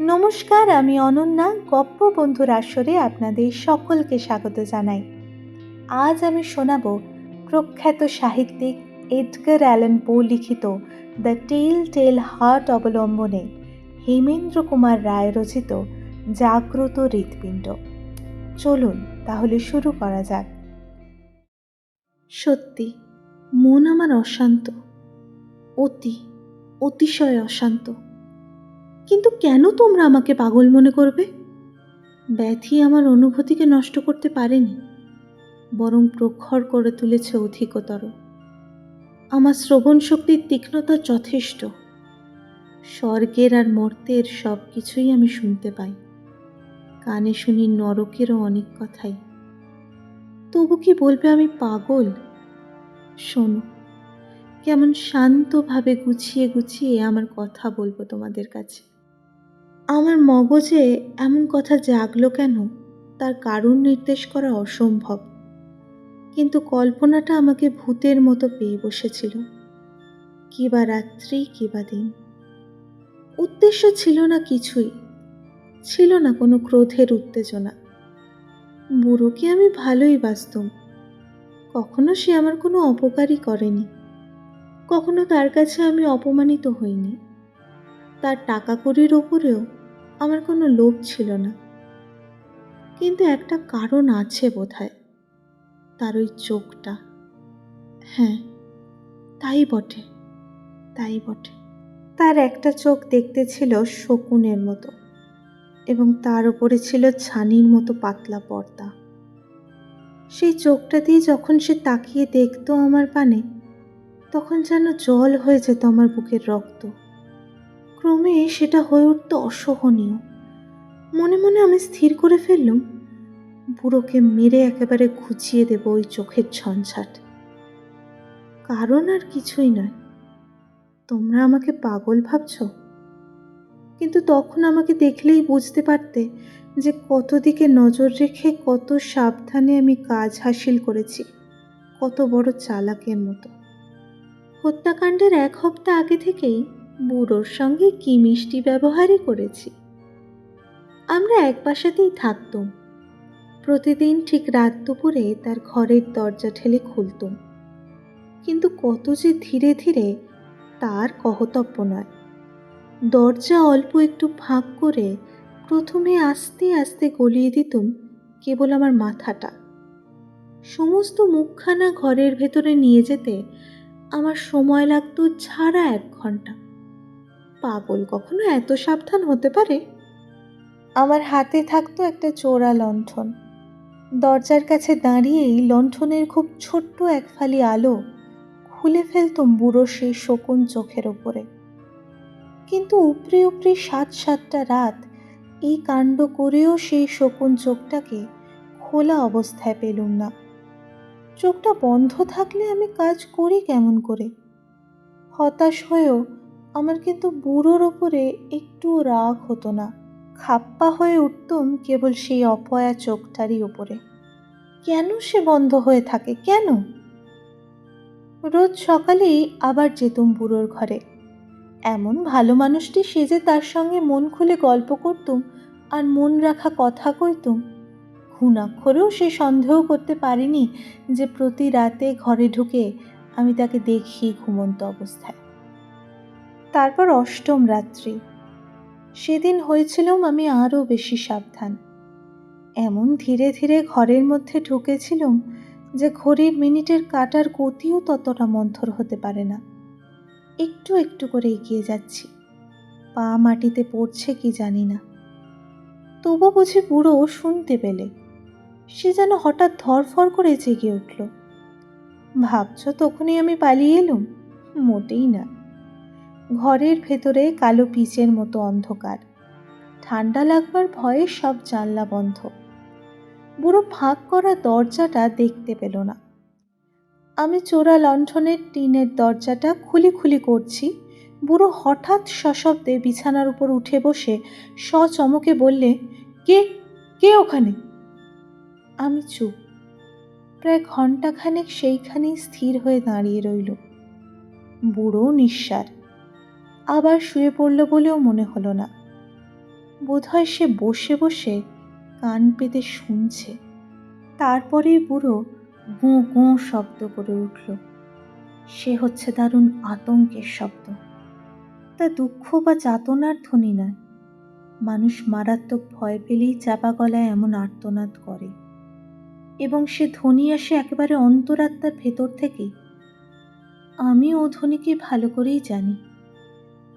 নমস্কার, আমি অনন্যা। গপ্প বন্ধুর আসরে আপনাদের সকলকে স্বাগত জানাই। আজ আমি শোনাব প্রখ্যাত সাহিত্যিক এডগার অ্যালান পো লিখিত দ্য টেল টেল হার্ট অবলম্বনে হেমেন্দ্র কুমার রায় রচিত জাগ্রত হৃৎপিণ্ড। চলুন তাহলে শুরু করা যাক। সত্যি মন আমার অশান্ত, অতিশয় অশান্ত। কিন্তু কেন তোমরা আমাকে পাগল মনে করবে? ব্যাধি আমার অনুভূতিকে নষ্ট করতে পারেনি, বরং প্রখর করে তুলেছে অধিকতর। আমার শ্রবণ শক্তির তীক্ষ্ণতা যথেষ্ট। স্বর্গের আর মর্তের সব কিছুই আমি শুনতে পাই। কানে শুনি নরকেরও অনেক কথাই। তবু কি বলবে আমি পাগল? শোনো, কেমন শান্তভাবে গুছিয়ে গুছিয়ে আমার কথা বলবো তোমাদের কাছে। আমার মগজে এমন কথা জাগলো কেন, তার কারণ নির্দেশ করা অসম্ভব। কিন্তু কল্পনাটা আমাকে ভূতের মতো পেয়ে বসেছিল। কিবা রাত্রি, কিবা দিন। উদ্দেশ্য ছিল না কিছুই, ছিল না কোনো ক্রোধের উত্তেজনা। বুড়োকে আমি ভালোই বাসতুম। কখনো সে আমার কোনো অপকারই করেনি। কখনো তার কাছে আমি অপমানিত হইনি। তার টাকা কড়ির ওপরেও আমার কোনো লোভ ছিল না। কিন্তু একটা কারণ আছে বোধহয়, তার ওই চোখটা। হ্যাঁ, তাই বটে। তার একটা চোখ দেখতে ছিল শকুনের মতো, এবং তার উপরে ছিল ছানির মতো পাতলা পর্দা। সেই চোখটা দিয়ে যখন সে তাকিয়ে দেখতো আমার পানে, তখন যেন জল হয়ে যেত আমার বুকের রক্ত। ক্রমে সেটা হয়ে উঠত অসহনীয়। মনে মনে আমি স্থির করে ফেললুম, বুড়োকে মেরে একেবারে ঘুচিয়ে দেব ওই চোখের ঝঞ্ঝাট। কারণ আর কিছুই নয়, তোমরা আমাকে পাগল ভাবছ। কিন্তু তখন আমাকে দেখলেই বুঝতে পারতে যে কত দিকে নজর রেখে কত সাবধানে আমি কাজ হাসিল করেছি, কত বড় চালাকের মতো। হত্যাকাণ্ডের 1 সপ্তাহ আগে থেকেই বুড়োর সঙ্গে কি মিষ্টি ব্যবহারই করেছি। আমরা এক বাসাতেই থাকতুম। প্রতিদিন ঠিক রাত দুপুরে তার ঘরের দরজা ঠেলে খুলতুম। কিন্তু কত যে ধীরে ধীরে, তার কহতব্য নয়। দরজা অল্প একটু ফাঁক করে প্রথমে আস্তে আস্তে গলিয়ে দিতুম কেবল আমার মাথাটা। সমস্ত মুখখানা ঘরের ভেতরে নিয়ে যেতে আমার সময় লাগতো ছাড়া 1 ঘন্টা। পাগল কখনো এত সাবধান হতে পারে? আমার হাতে থাকতো একটা চোরা লণ্ঠন। দরজার কাছে দাঁড়িয়েই লণ্ঠনের খুব ছোট্ট এক ফালি আলো খুলে ফেলতুম বুড়ো সেই শকুন চোখের ওপরে। কিন্তু উপরে উপরে 7-7টা রাত এই কাণ্ড করেও সেই শকুন চোখটাকে খোলা অবস্থায় পেলুম না। চোখটা বন্ধ থাকলে আমি কাজ করি কেমন করে? হতাশ হয়েও আমার কিন্তু বুড়োর ওপরে একটুও রাগ হতো না। খাপ্পা হয়ে উঠতুম কেবল সেই অপয়া চোখটারই ওপরে। কেন সে বন্ধ হয়ে থাকে, কেন? রোজ সকালেই আবার যেতুম বুড়োর ঘরে। এমন ভালো মানুষটি সেজে তার সঙ্গে মন খুলে গল্প করতুম আর মন রাখা কথা কইতুম। ঘুণাক্ষরেও সে সন্দেহ করতে পারিনি যে প্রতি রাতে ঘরে ঢুকে আমি তাকে দেখি ঘুমন্ত অবস্থায়। তারপর 8ম রাত্রি। সেদিন হয়েছিলাম আমি আরও বেশি সাবধান। এমন ধীরে ধীরে ঘরের মধ্যে ঢুকেছিলাম যে ঘড়ির মিনিটের কাঁটার গতিও ততটা মন্থর হতে পারে না। একটু একটু করে এগিয়ে যাচ্ছি, পা মাটিতে পড়ছে কি জানি না। তবু বুঝি বুড়ো শুনতে পেলে সে যেন হঠাৎ ধরফর করে জেগে উঠল। ভাবছ তখনই আমি পালিয়ে এলুম? মোটেই না। ঘরের ভেতরে কালো পিচের মতো অন্ধকার। ঠান্ডা লাগবার ভয়ে সব জানলা বন্ধ। বুড়ো ফাঁক করা দরজাটা দেখতে পেল না। আমি চোরা লণ্ঠনের টিনের দরজাটা খুলি খুলি করছি। বুড়ো হঠাৎ সশব্দে বিছানার উপর উঠে বসে সচমকে বললে, কে কে ওখানে? আমি চুপ। প্রায় ঘণ্টাখানেক সেইখানেই স্থির হয়ে দাঁড়িয়ে রইল। বুড়ো নিঃসাড়। আবার শুয়ে পড়ল বলেও মনে হলো না। বোধহয় সে বসে বসে কান পেতে শুনছে। তারপরেই বুড়ো গোঁ গোঁ শব্দ করে উঠল। সে হচ্ছে দারুণ আতঙ্কের শব্দ। তা দুঃখ বা যাতনার ধ্বনি নয়। মানুষ মারাত্মক ভয় পেলেই চাপা গলায় এমন আর্তনাদ করে, এবং সে ধ্বনি আসে একেবারে অন্তরাত্মার ভেতর থেকেই। আমি ও ধ্বনিকে ভালো করেই জানি।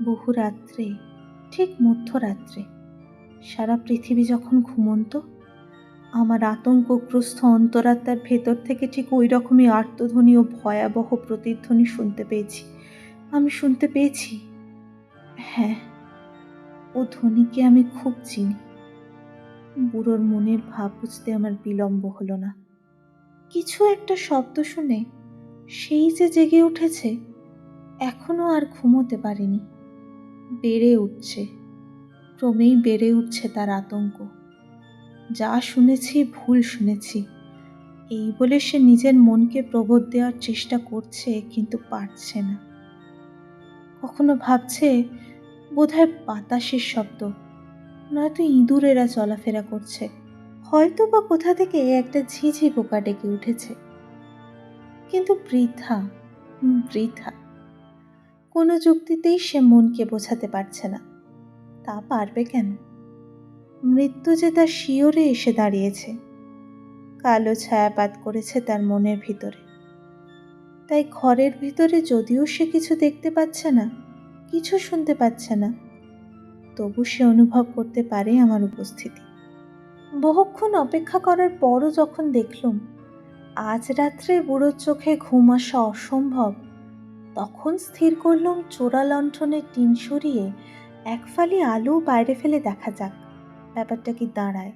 বহু রাত্রে, ঠিক মধ্যরাত্রে, সারা পৃথিবী যখন ঘুমন্ত, আমার আতঙ্কগ্রস্ত অন্তরাত্মার ভেতর থেকে ঠিক ওই রকমই আর্তধ্বনি ও ভয়াবহ প্রতিধ্বনি শুনতে পেয়েছি। আমি শুনতে পেয়েছি। হ্যাঁ, ও ধ্বনিকে আমি খুব চিনি। বুড়োর মনের ভাব বুঝতে আমার বিলম্ব হলো না। কিছু একটা শব্দ শুনে সেই যে জেগে উঠেছে, এখনো আর ঘুমোতে পারেনি। বেড়ে উঠছে, ক্রমেই বেড়ে উঠছে তার আতঙ্ক। যা শুনেছি ভুল শুনেছি, এই বলে সে নিজের মনকে প্রবোধ দেওয়ার চেষ্টা করছে, কিন্তু পারছে না। কখনো ভাবছে বোধহয় বাতাসের শব্দ, নয়তো ইঁদুরেরা চলাফেরা করছে, হয়তো বা কোথা থেকে একটা ঝিঝি পোকা ডেকে উঠেছে। কিন্তু বৃথা, বৃথা। কোনো যুক্তিতেই সে মনকে বোঝাতে পারছে না। তা পারবে কেন? মৃত্যু যে তার শিয়রে এসে দাঁড়িয়েছে, কালো ছায়াপাত করেছে তার মনের ভিতরে। তাই ঘরের ভিতরে যদিও সে কিছু দেখতে পাচ্ছে না, কিছু শুনতে পাচ্ছে না, তবু সে অনুভব করতে পারে আমার উপস্থিতি। বহুক্ষণ অপেক্ষা করার পরও যখন দেখলুম আজ রাত্রে বুড়োর চোখে ঘুম আসা অসম্ভব, তখন স্থির করলুম চোরা লণ্ঠনের টিন সরিয়ে এক ফালি আলো বাইরে ফেলে দেখা যাক ব্যাপারটা কি দাঁড়ায়।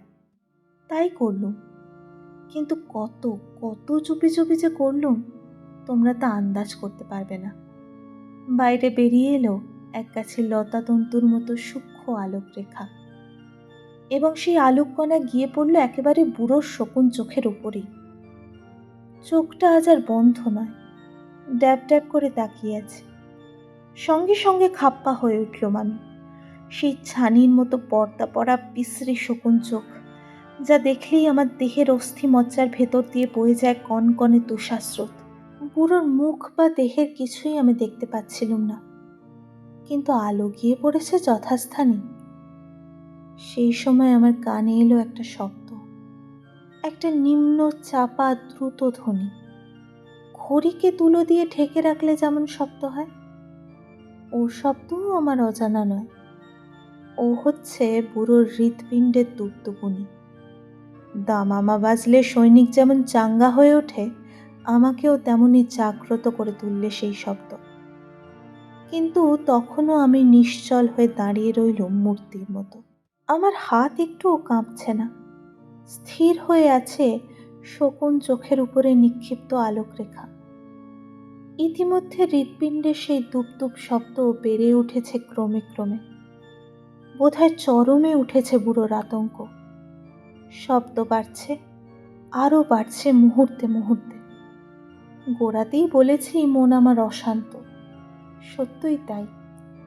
তাই করলুম, কিন্তু কত কত চুপি চুপি যে করলুম, তোমরা তা আন্দাজ করতে পারবে না। বাইরে বেরিয়ে এলো এক গাছের লতা তন্তুর মতো সূক্ষ্ম আলোক রেখা, এবং সেই আলোককণা গিয়ে পড়ল একেবারে বুড়োর শকুন চোখের উপরেই। চোখটা আজ আর বন্ধ নয়, ড্যাব ড্যাব করে তাকিয়ে আছে। সঙ্গে সঙ্গে খাপ্পা হয়ে উঠলুম আমি। সেই ছানির মতো পর্দা পড়া বিশ্রী শকুন চোখ, যা দেখলেই আমার দেহের অস্থি মজ্জার ভেতর দিয়ে বয়ে যায় কনকনে তুষারস্রোত। বুড়োর মুখ বা দেহের কিছুই আমি দেখতে পাচ্ছিলুম না, কিন্তু আলো গিয়ে পড়েছে যথাস্থানে। সেই সময় আমার কানে এলো একটা শব্দ, একটা নিম্ন চাপা দ্রুত ধ্বনি। ঘড়িকে তুলো দিয়ে ঢেকে রাখলে যেমন শব্দ হয়, ও শব্দও আমার অজানা নয়। ও হচ্ছে বুড়োর হৃৎপিণ্ডের তুপতুপুনি। দামামা বাজলে সৈনিক যেমন চাঙ্গা হয়ে ওঠে, আমাকেও তেমনি জাগ্রত করে তুললে সেই শব্দ। কিন্তু তখনও আমি নিশ্চল হয়ে দাঁড়িয়ে রইলুম মূর্তির মতো। আমার হাত একটুও কাঁপছে না, স্থির হয়ে আছে শকুন চোখের উপরে নিক্ষিপ্ত আলোকরেখা। ইতিমধ্যে হৃৎপিণ্ডের সেই দুপদুপ শব্দ বেড়ে উঠেছে ক্রমে ক্রমে। বোধহয় চরমে উঠেছে বুড়োর আতঙ্ক। শব্দ বাড়ছে, আরও বাড়ছে মুহূর্তে মুহূর্তে। গোড়াতেই বলেছি মন আমার অশান্ত। সত্যই তাই।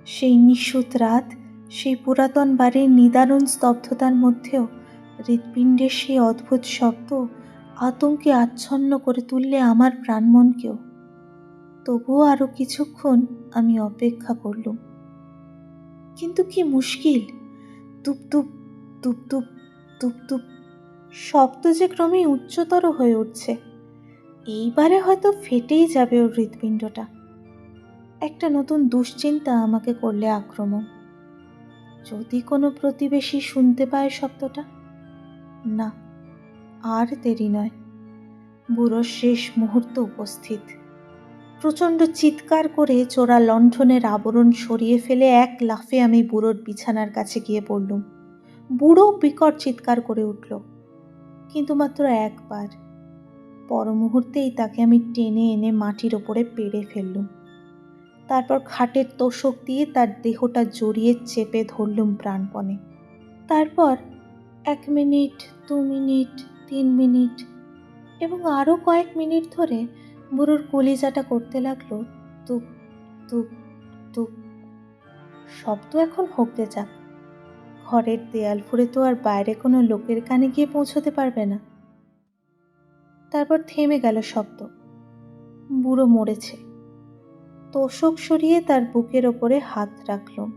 সেই নিশুত রাত, সেই পুরাতন বাড়ির নিদারুণ স্তব্ধতার মধ্যেও হৃৎপিণ্ডের সেই অদ্ভুত শব্দ আতঙ্কে আচ্ছন্ন করে তুললে আমার প্রাণমনকেও। তবুও আরও কিছুক্ষণ আমি অপেক্ষা করলুম। কিন্তু কি মুশকিল! তুপতুপ তুপতুপ তুপতুপ শব্দ যে ক্রমেই উচ্চতর হয়ে উঠছে। এইবারে হয়তো ফেটেই যাবে ওর হৃৎপিণ্ডটা। একটা নতুন দুশ্চিন্তা আমাকে করলে আক্রমণ। যদি কোনো প্রতিবেশী শুনতে পায় শব্দটা? না, আর দেরি নয়। বুড়োর শেষ মুহূর্ত উপস্থিত। প্রচণ্ড চিৎকার করে চোরা লণ্ঠনের আবরণ সরিয়ে ফেলে এক লাফে আমি বুড়োর বিছানার কাছে গিয়ে পড়লুম। বুড়ো বিকট চিৎকার করে উঠল, কিন্তু মাত্র একবার। পর মুহূর্তেই তাকে আমি টেনে এনে মাটির ওপরে পেড়ে ফেললুম। তারপর খাটের তোষক দিয়ে তার দেহটা জড়িয়ে চেপে ধরলুম প্রাণপণে। তারপর 1 মিনিট, 2 মিনিট, 3 মিনিট এবং আরও কয়েক মিনিট ধরে বুড়োর কলিজাটা করতে লাগলো তুপ তুপ তুপ। শব্দ এখন হোকলে যাক, ঘরের দেয়াল ফুঁড়ে তো আর বাইরে কোনো লোকের কানে গিয়ে পৌঁছতে পারবে না। তারপর থেমে গেল শব্দ। বুড়ো মরেছে। তোষক সরিয়ে তার বুকের ওপরে হাত রাখলুম।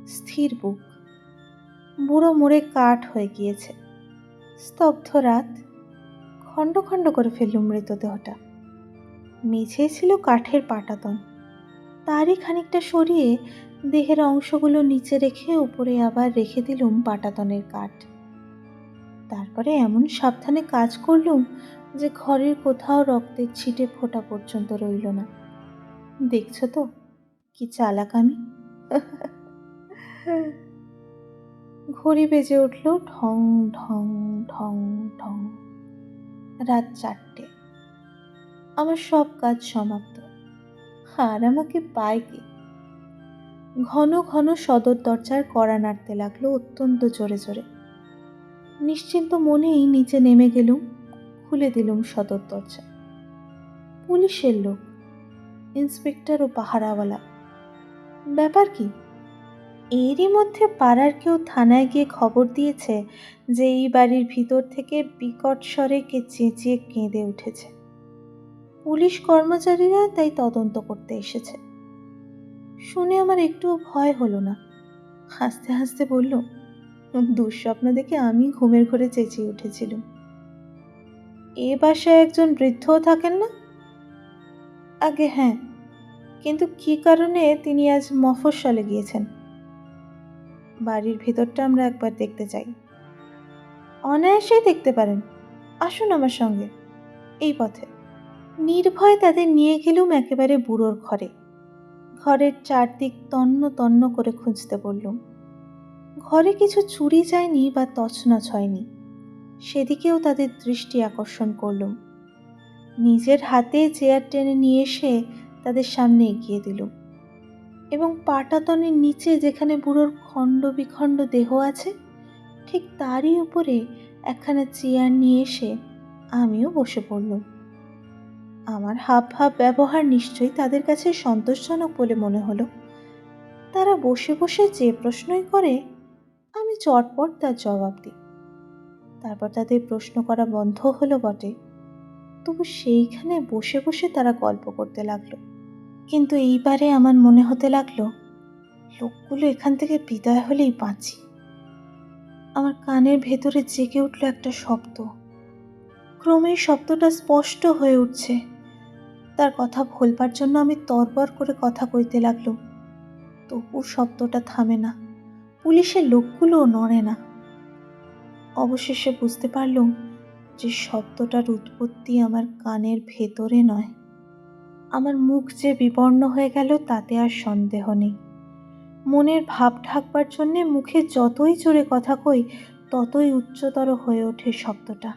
স্থির বুক। বুড়ো মরে কাঠ হয়ে গিয়েছে। স্তব্ধ রাত। খণ্ড খণ্ড করে ফেললুম মৃতদেহটা। মেঝেই ছিল কাঠের পাটাতন। তারই খানিকটা সরিয়ে দেহের অংশগুলো নিচে রেখে উপরে আবার রেখে দিলুম পাটাতনের কাঠ। তারপরে এমন সাবধানে কাজ করলুম যে ঘরের কোথাও রক্তের ছিটে ফোঁটা পর্যন্ত রইল না। দেখছ তো কি চালাক আমি। ঘড়ি বেজে উঠল ঢং ঢং ঢং ঢং। রাত 4টে। আমার সব কাজ সমাপ্ত। আর আমাকে পায় কে? ঘন ঘন সদর দরজার কড়া নাড়তে লাগলো অত্যন্ত জোরে জোরে। নিশ্চিন্ত মনেই নিচে নেমে গেলুম। খুলে দিলুম সদর দরজা। পুলিশের লোক, ইন্সপেক্টর ও পাহারাওয়ালা। ব্যাপার কি? এরই মধ্যে পাড়ার কেউ থানায় গিয়ে খবর দিয়েছে যে এই বাড়ির ভিতর থেকে বিকট স্বরে কে চেঁচিয়ে কেঁদে উঠেছে। পুলিশ কর্মচারীরা তাই তদন্ত করতে এসেছে। শুনে আমার একটুও ভয় হলো না। হাসতে হাসতে বলল, দুঃস্বপ্ন দেখে আমি ঘুমের ঘোরে চেঁচিয়ে উঠেছিলাম। এ বাসায় একজন বৃদ্ধও থাকেন না? আগে হ্যাঁ, কিন্তু কি কারণে তিনি আজ মফস্বলে গিয়েছেন? বাড়ির ভিতরটা আমরা একবার দেখতে চাই। অনায়াসেই দেখতে পারেন, আসুন আমার সঙ্গে। এই পথে। নির্ভয়ে তাদের নিয়ে গেলুম একেবারে বুড়োর ঘরে। ঘরের চারদিক তন্ন তন্ন করে খুঁজতে বললুম। ঘরে কিছু চুরি যায়নি বা তছনছ হয়নি, সেদিকেও তাদের দৃষ্টি আকর্ষণ করলুম। নিজের হাতে চেয়ার টেনে নিয়ে এসে তাদের সামনে এগিয়ে দিলুম এবং পাটাতনের নিচে যেখানে বুড়োর খণ্ড বিখণ্ড দেহ আছে ঠিক তারই উপরে একখানা চেয়ার নিয়ে এসে আমিও বসে পড়লুম। আমার হাব ভাব ব্যবহার নিশ্চয়ই তাদের কাছে সন্তোষজনক বলে মনে হলো। তারা বসে বসে যে প্রশ্নই করে আমি চটপট তার জবাব দিই। তারপর তাদের প্রশ্ন করা বন্ধ হলো বটে, তবু সেইখানে বসে বসে তারা গল্প করতে লাগলো। কিন্তু এইবারে আমার মনে হতে লাগলো লোকগুলো এখান থেকে বিদায় হলেই বাঁচি। আমার কানের ভেতরে জেগে উঠল একটা শব্দ। ক্রমেই শব্দটা স্পষ্ট হয়ে উঠছে। তার কথা ভোলবার জন্য আমি তরবর করে কথা কইতে লাগলো, তবু শব্দটা থামে না। পুলিশের লোকগুলোও নড়ে না। অবশেষে বুঝতে পারলুম যে শব্দটার উৎপত্তি আমার কানের ভেতরে নয়। আমার মুখ যে বিবর্ণ হয়ে গেল তাতে আর সন্দেহ নেই। মনের ভাব ঢাকবার জন্যে মুখে যতই জোরে কথা কই ততই উচ্চতর হয়ে ওঠে শব্দটা।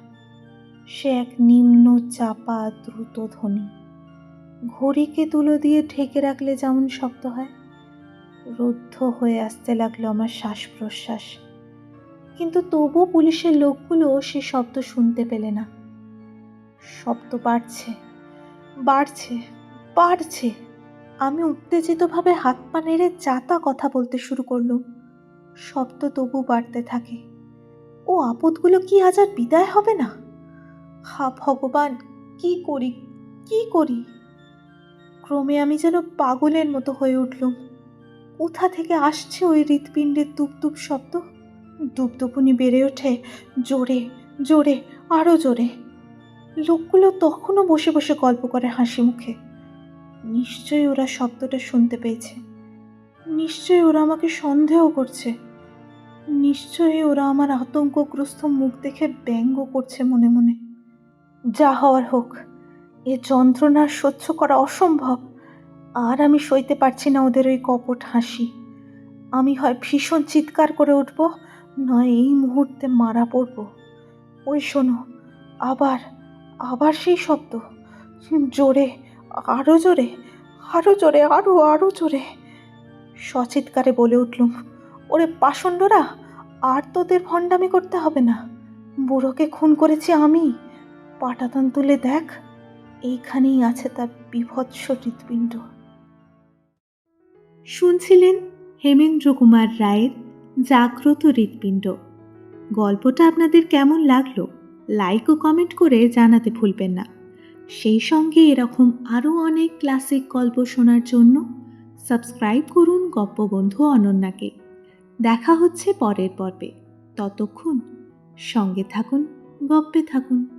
সে এক নিম্ন চাপা দ্রুত ধ্বনি। ঘড়িকে তুলো দিয়ে ঢেকে রাখলে যেমন শব্দ হয়, রুদ্ধ হয়ে আসতে লাগলো আমার শ্বাস প্রশ্বাস। কিন্তু তবু পুলিশের লোকগুলো সে শব্দ শুনতে পেলে না। শব্দ বাড়ছে, বাড়ছে, বাড়ছে। আমি উত্তেজিতভাবে হাত পা নেড়ে যাতা কথা বলতে শুরু করলুম। শব্দ তবু বাড়তে থাকে। ও আপদগুলো কি আজ আর বিদায় হবে না? হা ভগবান, কি করি, কি করি? ক্রমে আমি যেন পাগলের মতো হয়ে উঠলুম। কোথা থেকে আসছে ওই হৃৎপিণ্ডের দুপদুপ শব্দ? দুপদুপুনি বেড়ে ওঠে জোরে জোরে, আরো জোরে। লোকগুলো তখনও বসে বসে গল্প করে হাসি মুখে। নিশ্চয়ই ওরা শব্দটা শুনতে পেয়েছে। নিশ্চয়ই ওরা আমাকে সন্দেহ করছে। নিশ্চয়ই ওরা আমার আতঙ্কগ্রস্ত মুখ দেখে ব্যঙ্গ করছে মনে মনে। যা হওয়ার হোক, এ যন্ত্রণা সহ্য করা অসম্ভব। আর আমি সইতে পারছি না ওদের ওই কপট হাসি। আমি হয় ভীষণ চিৎকার করে উঠব, নয় এই মুহূর্তে মারা পড়ব। ওই শোনো, আবার আবার সেই শব্দ, জোরে, আরো জোরে, আরো জোরে, আরো আরো জোরে। সচিৎকারে বলে উঠলুম, ওরে পাষণ্ডরা, আর তোদের ভণ্ডামি করতে হবে না। বুড়োকে খুন করেছি আমি। পাটাতন তুলে দেখ, এইখানেই আছে তার বিভৎস হৃৎপিণ্ড। শুনছিলেন হেমেন্দ্র কুমার রায়ের জাগ্রত হৃৎপিণ্ড। গল্পটা আপনাদের কেমন লাগলো লাইক ও কমেন্ট করে জানাতে ভুলবেন না। সেই সঙ্গে এরকম আরও অনেক ক্লাসিক গল্প শোনার জন্য সাবস্ক্রাইব করুন গপ্পবন্ধু অনন্যাকে। দেখা হচ্ছে পরের পর্বে। ততক্ষণ সঙ্গে থাকুন, গপ্পে থাকুন।